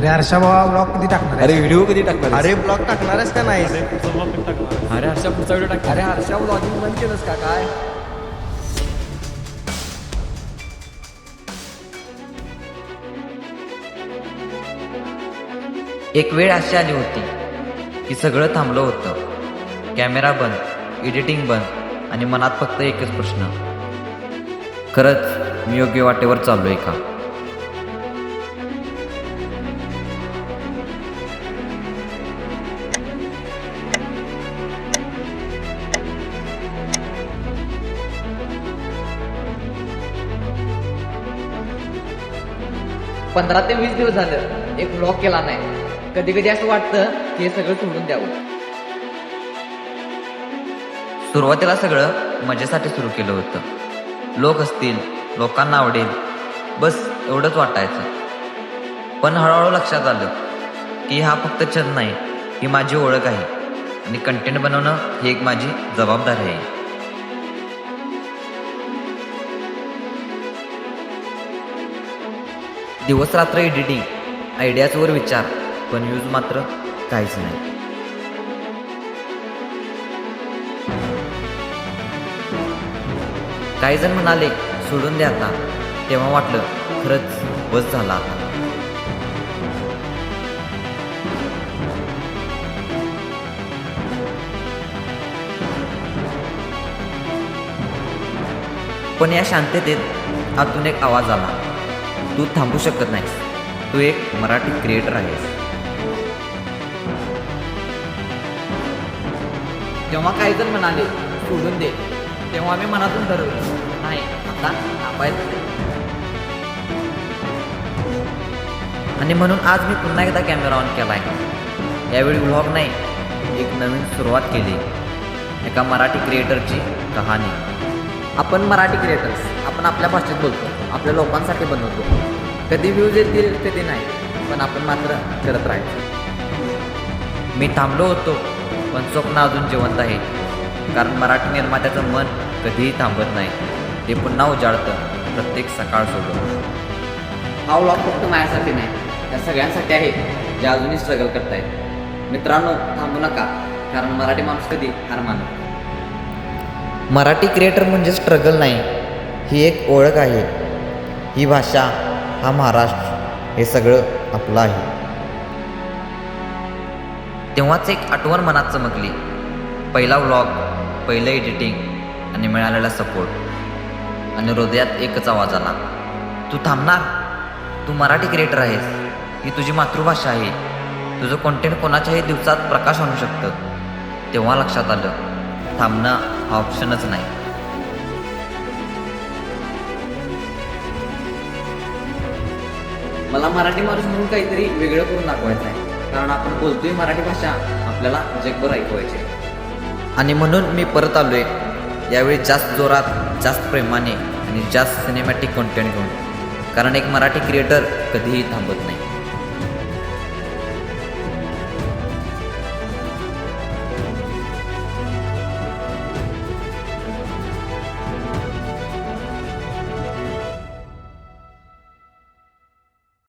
अरे हर्षा बाबा ब्लॉग कधी टाकणार अरे व्हिडिओ कधी टाकणार अरे ब्लॉग टाकणारच का नाही? अरे हर्षा पुढचा व्हिडिओ टाक. अरे हर्षा ब्लॉगिंग बंद केलंस का काय? एक वेळ अशी आली होती की सगळं थांबलं होतं. कॅमेरा बंद, एडिटिंग बंद आणि मनात फक्त एकच प्रश्न, खरंच मी योग्य वाटेवर चाललोय का? पंधरा ते 20 दिवस झालं एक व्लॉग केला नाही. कधी कधी असं वाटतं की हे सगळं सोडून द्यावं. सुरुवातीला सगळं मजेसाठी सुरू केलं होतं. लोक असतील, लोकांना आवडेल, बस एवढंच वाटायचं. पण हळूहळू लक्षात आलं की हा फक्त छंद नाही, ही माझी ओळख आहे आणि कंटेंट बनवणं ही एक माझी जबाबदारी आहे. दिवस रात्र एडिटिंग, आयडियाजवर विचार, पण यूज मात्र काहीच नाही. काही जण म्हणाले सोडून द्या आता. तेव्हा वाटलं खरंच बस झाला आता. पण या शांततेत आतून एक आवाज आला, तू थांबू शकत नाहीस, तू एक मराठी क्रिएटर आहेस. जेव्हा काही जण म्हणाले सोडून दे, तेव्हा मी मनातून ठरवलं नाही, आता थांबायचं नाही. आणि म्हणून आज मी पुन्हा एकदा कॅमेरा ऑन केला आहे. यावेळी व्लॉग नाही, एक नवीन सुरुवात केली, एका मराठी क्रिएटरची कहाणी. आपण मराठी क्रिएटर्स, आपण आपल्या भाषेत बोलतो, आपल्या लोकांसाठी बनवतो. कधी व्ह्यूज येतील कधी नाही, पण आपण मात्र करत राहायचं. मी थांबलो होतो, पण स्वप्न अजून जिवंत आहे. कारण मराठी निर्मात्याचं मन कधीही थांबत नाही, ते पुन्हा उजाडतं प्रत्येक सकाळ सोडून. हा व्लॉग फक्त माझ्यासाठी नाही, त्या सगळ्यांसाठी आहे जे अजूनही स्ट्रगल करतायत. मित्रांनो, थांबू नका, कारण मराठी माणूस कधी हार मानत नाही. मराठी क्रिएटर म्हणजे स्ट्रगल नाही, ही एक ओळख आहे. ही भाषा, हा महाराष्ट्र, हे सगळं आपलं आहे. तेव्हाच एक आठवण मनात चमकली. पहिला व्लॉग, पहिलं एडिटिंग आणि मिळालेला सपोर्ट. आणि हृदयात एकच आवाज आला, तू थांबणार? तू मराठी क्रिएटर आहेस, ही तुझी मातृभाषा आहे. तुझं कंटेंट कोणाच्याही दिवसात प्रकाश आणू शकतं. तेव्हा लक्षात आलं, थांबणं हा ऑप्शनच नाही. मला मराठी माणूस म्हणून काहीतरी वेगळं करून दाखवायचं आहे, कारण आपण बोलतोय मराठी भाषा, आपल्याला जगभर ऐकवायची आहे. आणि म्हणून मी परत आलोय, यावेळी जास्त जोरात, जास्त प्रेमाने आणि जास्त सिनेमॅटिक कंटेंट घेऊन. कारण एक मराठी क्रिएटर कधीही थांबत नाही.